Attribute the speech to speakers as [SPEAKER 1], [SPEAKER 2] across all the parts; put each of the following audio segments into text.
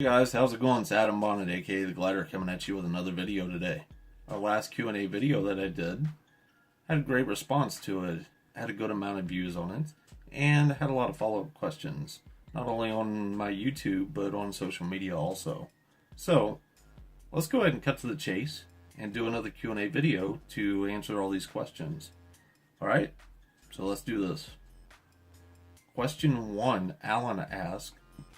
[SPEAKER 1] guys, how's it going? It's Adam Bonnett, aka the Glider, coming at you with another video today. Our last Q&A video that I did had a great response to it, had a good amount of views on it, and had a lot of follow-up questions, not only on my YouTube, but on social media also. So, let's go ahead and cut to the chase and do another Q&A video to answer all these questions. Alright, so let's do this. Question 1, Alan asked,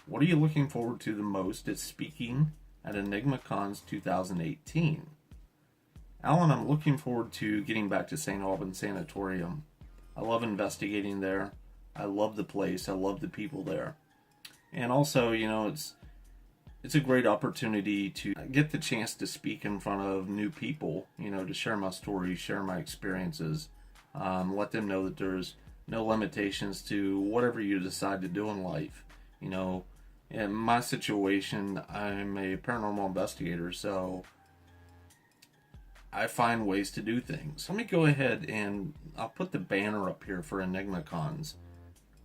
[SPEAKER 1] what are you looking forward to the most at speaking at EnigmaCons 2018? Alan, I'm looking forward to getting back to St. Albans Sanatorium. I love investigating there. I love the place. I love the people there. And also, you know, it's a great opportunity to get the chance to speak in front of new people, you know, to share my stories, share my experiences, let them know that there's no limitations to whatever you decide to do in life. You know, in my situation, I'm a paranormal investigator, so I find ways to do things. Let me go ahead and I'll put the banner up here for EnigmaCons.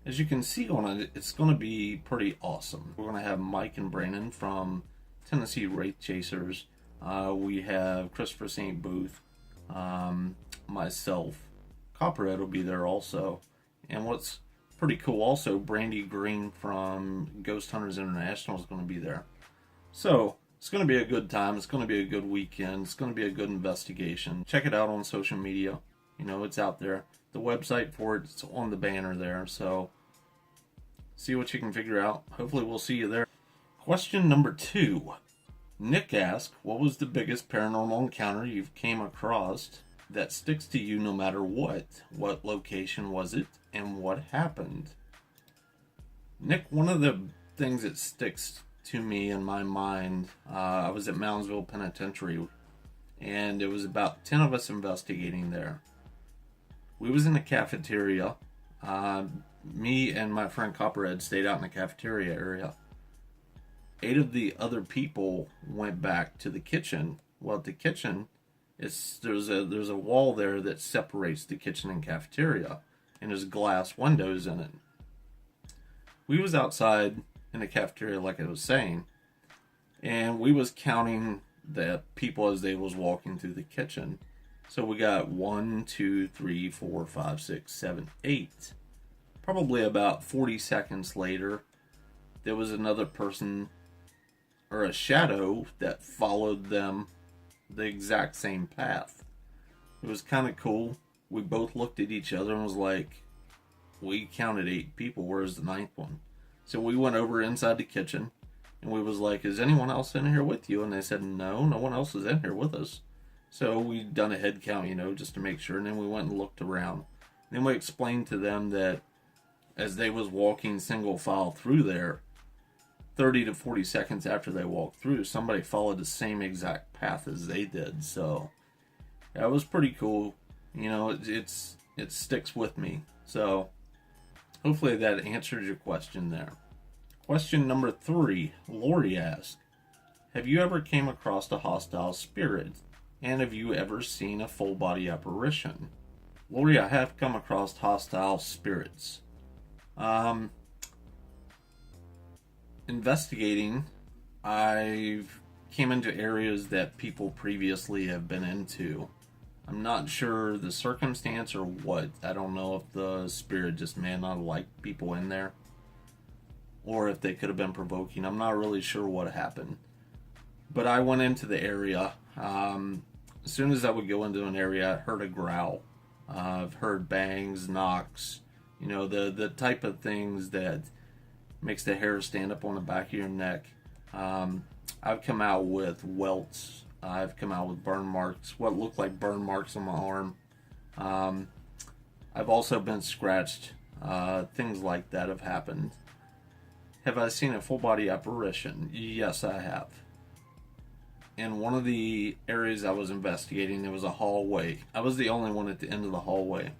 [SPEAKER 1] As you can see on it, it's going to be pretty awesome. We're going to have Mike and Brandon from Tennessee Wraith Chasers. We have Christopher St. Booth, myself. Copperhead will be there also. And what's pretty cool also, Brandy Green from Ghost Hunters International is going to be there. So, it's going to be a good time. It's going to be a good weekend. It's going to be a good investigation. Check it out on social media. You know, it's out there. The website for it's on the banner there. So, see what you can figure out. Hopefully we'll see you there. Question number 2. Nick asked, what was the biggest paranormal encounter you've came across that sticks to you no matter what? What location was it and what happened? Nick, one of the things that sticks to me in my mind, I was at Moundsville Penitentiary, and it was about 10 of us investigating there. We was in the cafeteria. Me and my friend Copperhead stayed out in the cafeteria area. 8 of the other people went back to the kitchen. Well, at the kitchen, there's a wall there that separates the kitchen and cafeteria, and there's glass windows in it. We was outside in the cafeteria, like I was saying, and we was counting the people as they was walking through the kitchen. So we got 1, 2, 3, 4, 5, 6, 7, 8. Probably about 40 seconds later, there was another person or a shadow that followed them the exact same path. It was kind of cool. We both looked at each other and was like, we counted 8 people, where's the 9th one? So we went over inside the kitchen and we was like, is anyone else in here with you? And they said, no one else is in here with us. So we done a head count, you know, just to make sure, and then we went and looked around. Then we explained to them that as they was walking single file through there, 30 to 40 seconds after they walked through, somebody followed the same exact path as they did. So that was pretty cool. You know, it sticks with me. So hopefully that answers your question there. Question number 3, Lori asked, have you ever came across a hostile spirit? And have you ever seen a full body apparition? Lori, I have come across hostile spirits. Investigating, I've came into areas that people previously have been into. I'm not sure the circumstance or what. I don't know if the spirit just may not like people in there, or if they could have been provoking. I'm not really sure what happened. But I went into the area. As soon as I would go into an area, I heard a growl. I've heard bangs, knocks, you know, the type of things that makes the hair stand up on the back of your neck. I've come out with welts. I've come out with burn marks, what look like burn marks on my arm. I've also been scratched. Things like that have happened. Have I seen a full body apparition? Yes, I have. In one of the areas I was investigating, there was a hallway. I was the only one at the end of the hallway.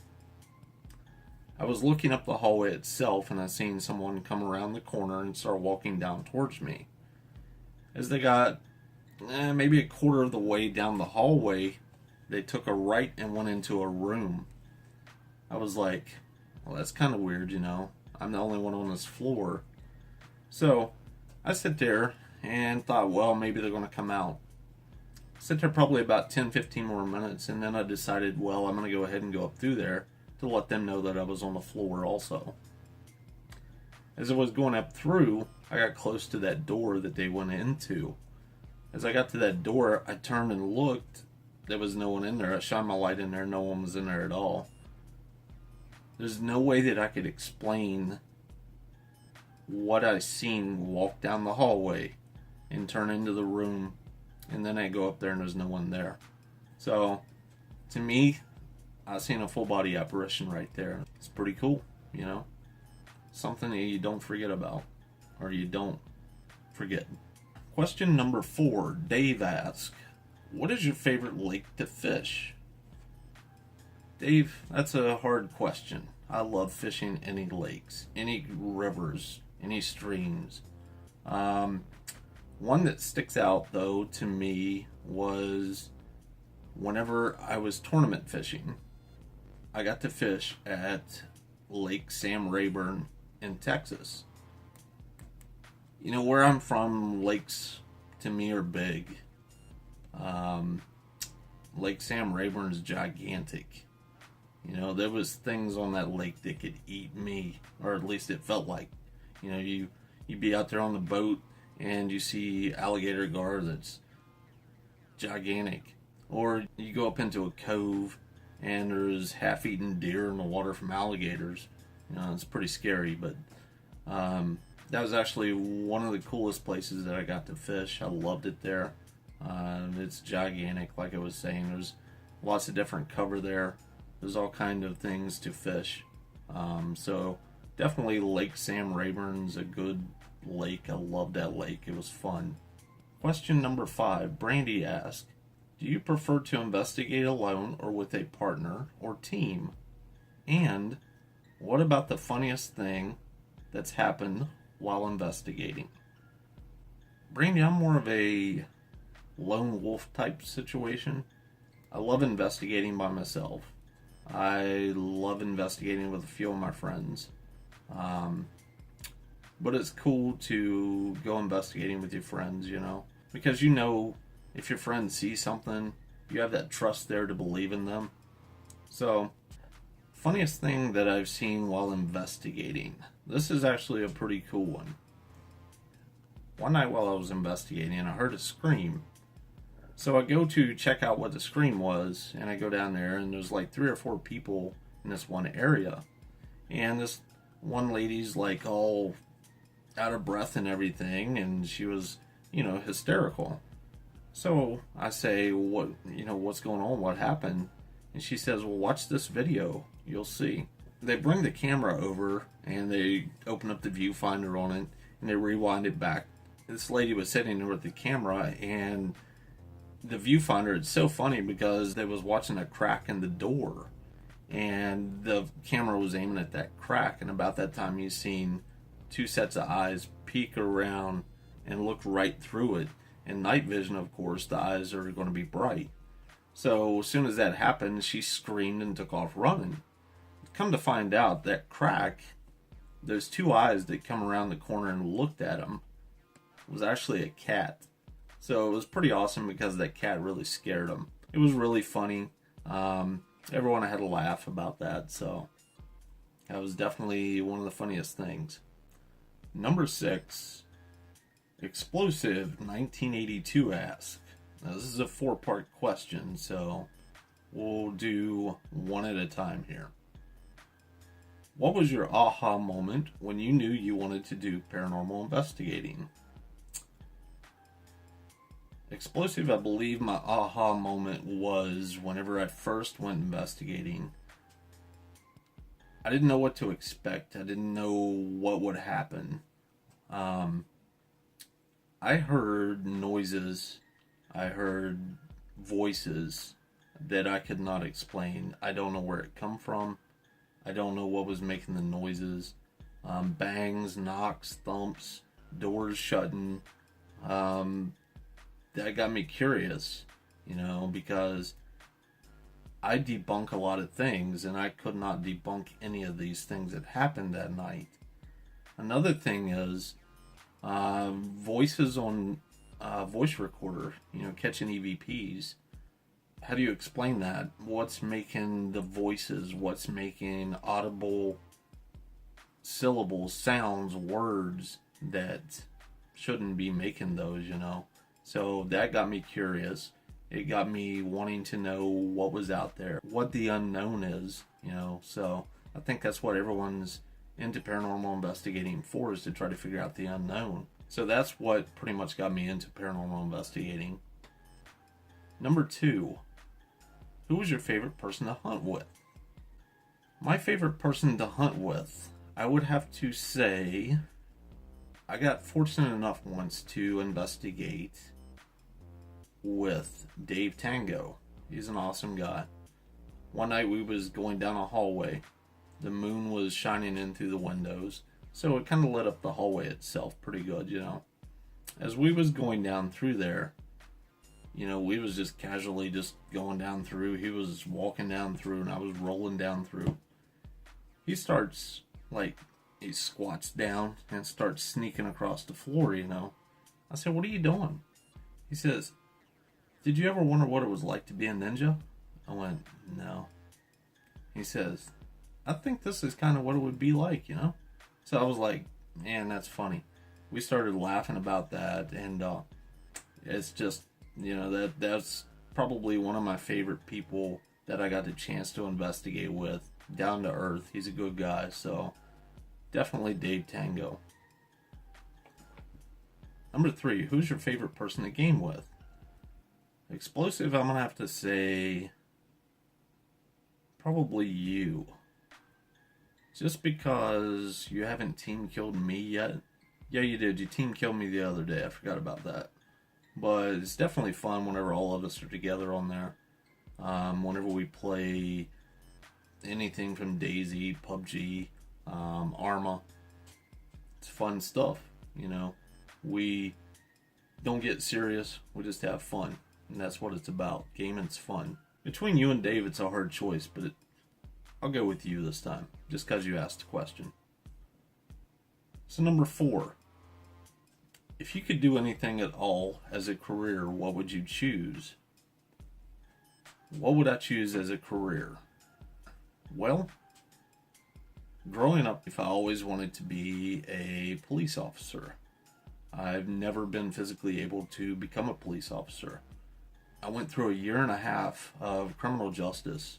[SPEAKER 1] I was looking up the hallway itself, and I seen someone come around the corner and start walking down towards me. As they got maybe a quarter of the way down the hallway, they took a right and went into a room. I was like, well, that's kind of weird, you know. I'm the only one on this floor. So I sit there and thought, well, maybe they're going to come out. Sit there probably about 10-15 more minutes, and then I decided, well, I'm going to go ahead and go up through there to let them know that I was on the floor also. As I was going up through, I got close to that door that they went into. As I got to that door, I turned and looked. There was no one in there. I shined my light in there. No one was in there at all. There's no way that I could explain what I seen walk down the hallway and turn into the room, and then I go up there and there's no one there. So, to me, I seen a full body apparition right there. It's pretty cool, you know? Something that you don't forget about, or you don't forget. Question number 4, Dave asks, what is your favorite lake to fish? Dave, that's a hard question. I love fishing any lakes, any rivers, any streams. One that sticks out, though, to me was whenever I was tournament fishing. I got to fish at Lake Sam Rayburn in Texas. You know, where I'm from, lakes to me are big. Lake Sam Rayburn is gigantic. You know, there was things on that lake that could eat me, or at least it felt like. You know, you'd be out there on the boat and you see alligator gar that's gigantic. Or you go up into a cove and there's half-eaten deer in the water from alligators. You know, it's pretty scary, but that was actually one of the coolest places that I got to fish. I loved it there. It's gigantic, like I was saying. There's lots of different cover there. There's all kinds of things to fish. So definitely Lake Sam Rayburn's a good lake. I loved that lake. It was fun. Question number 5. Brandy asked, do you prefer to investigate alone or with a partner or team? And what about the funniest thing that's happened while investigating? Brandy, I'm more of a lone wolf type situation. I love investigating by myself. I love investigating with a few of my friends. But it's cool to go investigating with your friends, you know, because you know if your friends see something, you have that trust there to believe in them. So, funniest thing that I've seen while investigating. This is actually a pretty cool one. One night while I was investigating, I heard a scream. So I go to check out what the scream was, and I go down there, and there's like 3 or 4 people in this one area. And this one lady's like all out of breath and everything, and she was, you know, hysterical. So I say, what's going on? What happened? And she says, well, watch this video. You'll see. They bring the camera over, and they open up the viewfinder on it, and they rewind it back. This lady was sitting there with the camera, and the viewfinder, it's so funny because they was watching a crack in the door, and the camera was aiming at that crack, and about that time you seen 2 sets of eyes peek around and look right through it. In night vision, of course, the eyes are going to be bright. So as soon as that happened, she screamed and took off running. Come to find out, that crack, those 2 eyes that come around the corner and looked at him, was actually a cat. So it was pretty awesome because that cat really scared him. It was really funny. Everyone had a laugh about that, so that was definitely one of the funniest things. Number 6, Explosive 1982 asks. Now this is a 4-part question, so we'll do one at a time here. What was your aha moment when you knew you wanted to do paranormal investigating? Explosive, I believe my aha moment was whenever I first went investigating. I didn't know what to expect. I didn't know what would happen. I heard noises. I heard voices that I could not explain. I don't know where it come from. I don't know what was making the noises. Bangs, knocks, thumps, doors shutting. That got me curious, you know, because I debunk a lot of things, and I could not debunk any of these things that happened that night. Another thing is, Voices on voice recorder, catching EVPs. How do you explain that? What's making the voices? What's making audible syllables, sounds, words that shouldn't be making those? So that got me curious. It got me wanting to know what was out there, what the unknown is. So I think that's what everyone's into paranormal investigating for, is to try to figure out the unknown. So that's what pretty much got me into paranormal investigating. Number 2, who was your favorite person to hunt with? My favorite person to hunt with, I would have to say, I got fortunate enough once to investigate with Dave Tango. He's an awesome guy. One night we was going down a hallway. The moon was shining in through the windows, so it kind of lit up the hallway itself pretty good. As we was going down through there, we was just casually just going down through. He was walking down through, and I was rolling down through. He starts, he squats down and starts sneaking across the floor. I said, "What are you doing?" He says, "Did you ever wonder what it was like to be a ninja?" I went, "No." He says, "I think this is kind of what it would be like. So I was like, "Man, that's funny." We started laughing about that, and it's just, that's probably one of my favorite people that I got the chance to investigate with. Down to earth. He's a good guy, so definitely Dave Tango. Number 3, who's your favorite person to game with? Explosive, I'm going to have to say probably you. Just because you haven't team killed me yet. Yeah, you did. You team killed me the other day. I forgot about that. But it's definitely fun whenever all of us are together on there. Whenever we play anything from DayZ, PUBG, Arma. It's fun stuff. We don't get serious. We just have fun. And that's what it's about. Gaming's fun. Between you and Dave, it's a hard choice, but I'll go with you this time, just because you asked the question. So number 4, if you could do anything at all as a career, what would you choose? What would I choose as a career? Well, growing up, I always wanted to be a police officer. I've never been physically able to become a police officer. I went through a 1.5 years of criminal justice.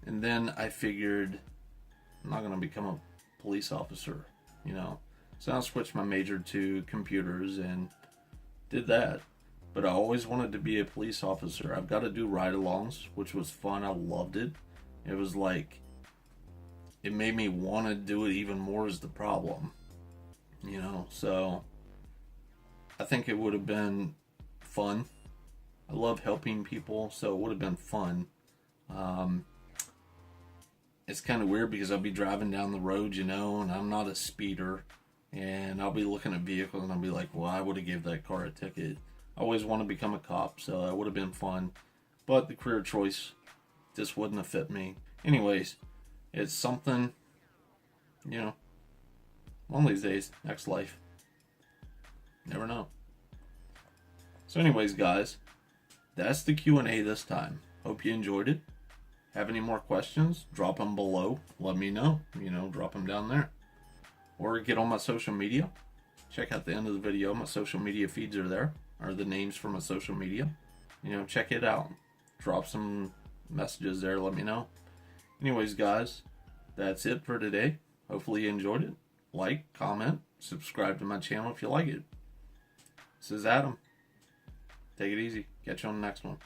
[SPEAKER 1] And then I figured I'm not going to become a police officer, So I switched my major to computers and did that. But I always wanted to be a police officer. I've got to do ride-alongs, which was fun. I loved it. It was it made me want to do it even more is the problem. So I think it would have been fun. I love helping people, so it would have been fun. It's kind of weird because I'll be driving down the road, and I'm not a speeder, and I'll be looking at vehicles and I'll be like, well, I would have gave that car a ticket. I always want to become a cop, so that would have been fun. But the career choice just wouldn't have fit me. Anyways, it's something, one of these days, next life. Never know. So anyways, guys, that's the Q&A this time. Hope you enjoyed it. Have any more questions? Drop them below. Let me know. Drop them down there. Or get on my social media. Check out the end of the video. My social media feeds are there. Or the names for my social media. Check it out. Drop some messages there. Let me know. Anyways, guys, that's it for today. Hopefully you enjoyed it. Like, comment, subscribe to my channel if you like it. This is Adam. Take it easy. Catch you on the next one.